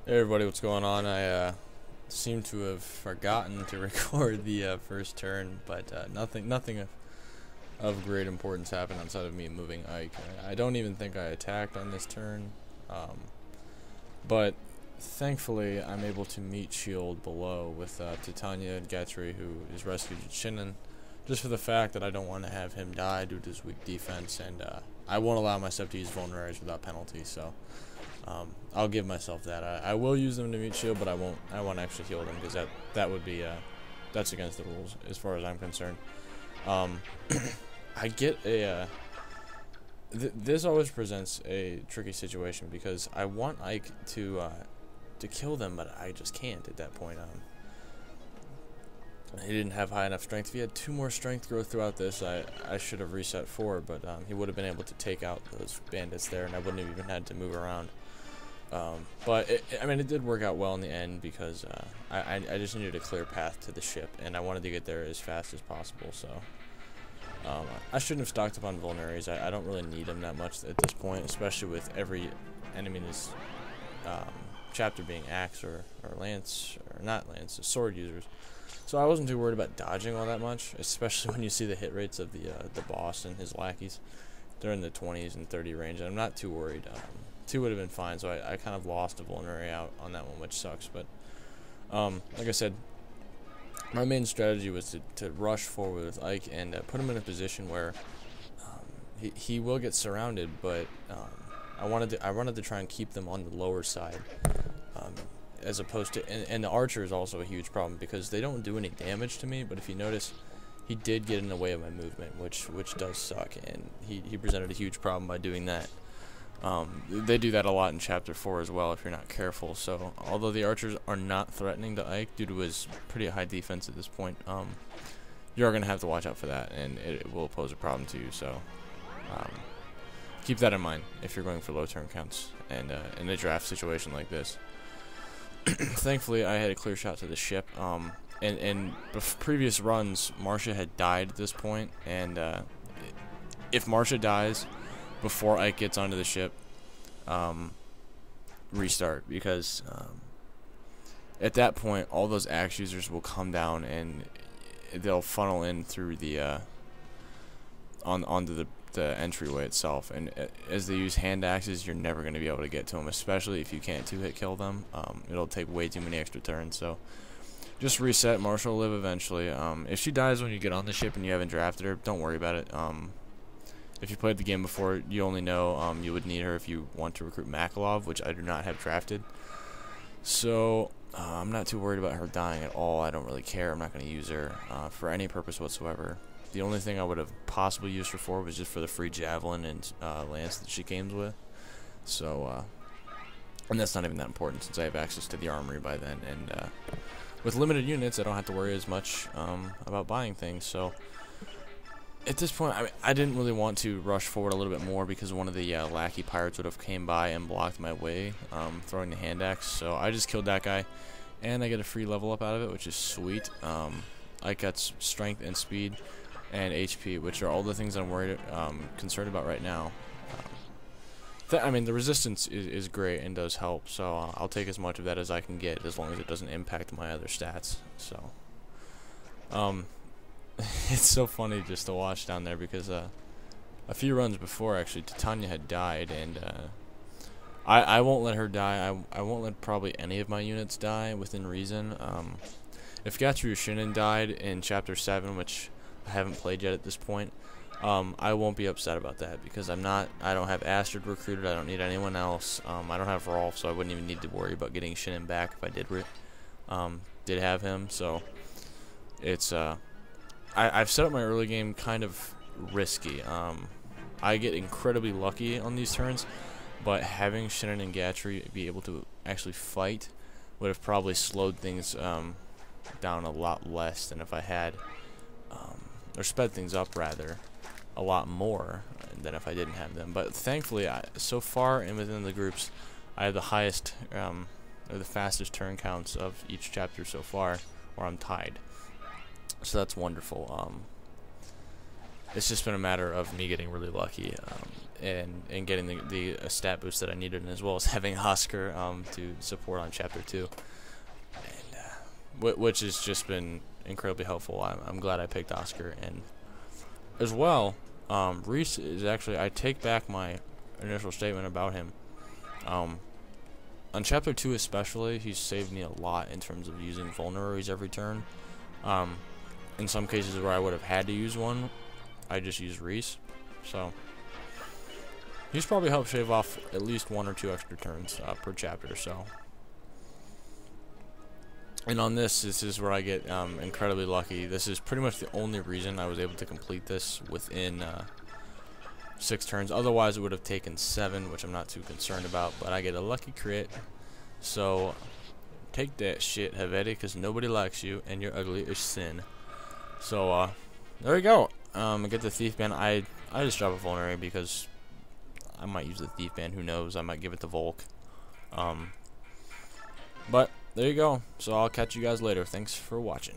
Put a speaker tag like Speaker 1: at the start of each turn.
Speaker 1: Hey everybody, what's going on? I seem to have forgotten to record the first turn, but nothing of great importance happened outside of me moving Ike. I don't even think I attacked on this turn, but thankfully I'm able to meet shield below with Titania and Gatry, who is rescued Shinnon, just for the fact that I don't want to have him die due to his weak defense, and I won't allow myself to use vulneraries without penalty, so I'll give myself that. I will use them to meet shield, but I won't actually heal them, because that would be that's against the rules as far as I'm concerned. I get a this always presents a tricky situation because I want Ike to kill them, but I just can't at that point. He didn't have high enough strength. If he had 2 more strength growth throughout this, I should have reset forward, but he would have been able to take out those bandits there, and I wouldn't have even had to move around. But I mean, it did work out well in the end because I just needed a clear path to the ship, and I wanted to get there as fast as possible. So I shouldn't have stocked up on vulneraries. I don't really need them that much at this point, especially with every enemy in this chapter being axe or lance, or not lance, sword users. So I wasn't too worried about dodging all that much, especially when you see the hit rates of the boss and his lackeys. They're in the 20s and 30 range, and I'm not too worried. 2 would have been fine, so I kind of lost a vulnerary out on that one, which sucks. But like I said, my main strategy was to rush forward with Ike and put him in a position where he will get surrounded, but I wanted to try and keep them on the lower side, as opposed to and the archer is also a huge problem because they don't do any damage to me. But if you notice, he did get in the way of my movement, which does suck, and he presented a huge problem by doing that. They do that a lot in Chapter 4 as well if you're not careful. So although the archers are not threatening to Ike due to his pretty high defense at this point, you are going to have to watch out for that, and it will pose a problem to you. So keep that in mind if you're going for low turn counts and in a draft situation like this. Thankfully, I had a clear shot to the ship. In previous runs, Marcia had died at this point, and if Marcia dies before Ike gets onto the ship, restart, because at that point all those axe users will come down and they'll funnel in through the onto the entryway itself, and as they use hand axes, you're never going to be able to get to them, especially if you can't 2-hit kill them. It'll take way too many extra turns, so just reset. Marcia will live eventually. If she dies when you get on the ship and you haven't drafted her, don't worry about it. If you played the game before, you only know you would need her if you want to recruit Makalov, which I do not have drafted. So I'm not too worried about her dying at all. I don't really care. I'm not going to use her for any purpose whatsoever. The only thing I would have possibly used her for was just for the free javelin and lance that she came with. So, and that's not even that important since I have access to the armory by then. And with limited units, I don't have to worry as much about buying things. So at this point, I didn't really want to rush forward a little bit more because one of the lackey pirates would have came by and blocked my way, throwing the hand axe. So I just killed that guy, and I get a free level up out of it, which is sweet. I got strength and speed and HP, which are all the things I'm concerned about right now. I mean, the resistance is great and does help, so I'll take as much of that as I can get, as long as it doesn't impact my other stats. So, it's so funny just to watch down there because a few runs before, actually, Titania had died, and I won't let her die. I won't let probably any of my units die within reason. If Gatru Shinnon died in Chapter 7, which I haven't played yet at this point, I won't be upset about that because I don't have Astrid recruited. I don't need anyone else. I don't have Rolf, so I wouldn't even need to worry about getting Shinnon back if I did have him. So it's I've set up my early game kind of risky. I get incredibly lucky on these turns, but having Shinnon and Gatry be able to actually fight would have probably slowed things down a lot less than if I had or sped things up rather a lot more than if I didn't have them. But thankfully, so far and within the groups, I have the highest or the fastest turn counts of each chapter so far, or I'm tied. So that's wonderful. It's just been a matter of me getting really lucky. and getting the stat boost that I needed, and as well as having Oscar to support on Chapter 2, and which has just been incredibly helpful. I'm glad I picked Oscar, and as well, Reese is actually, I take back my initial statement about him. On Chapter 2 especially, he's saved me a lot in terms of using vulneraries every turn. In some cases where I would have had to use one, I just used Reese. So he's probably helped shave off at least 1 or 2 extra turns per chapter. So, and on this is where I get incredibly lucky. This is pretty much the only reason I was able to complete this within 6 turns. Otherwise, it would have taken 7, which I'm not too concerned about. But I get a lucky crit. So take that shit, Haveti, because nobody likes you, and you're ugly as sin. So there we go. I get the Thief Band. I just drop a vulnerary because I might use the Thief Band. Who knows? I might give it to Volk. But there you go. So I'll catch you guys later. Thanks for watching.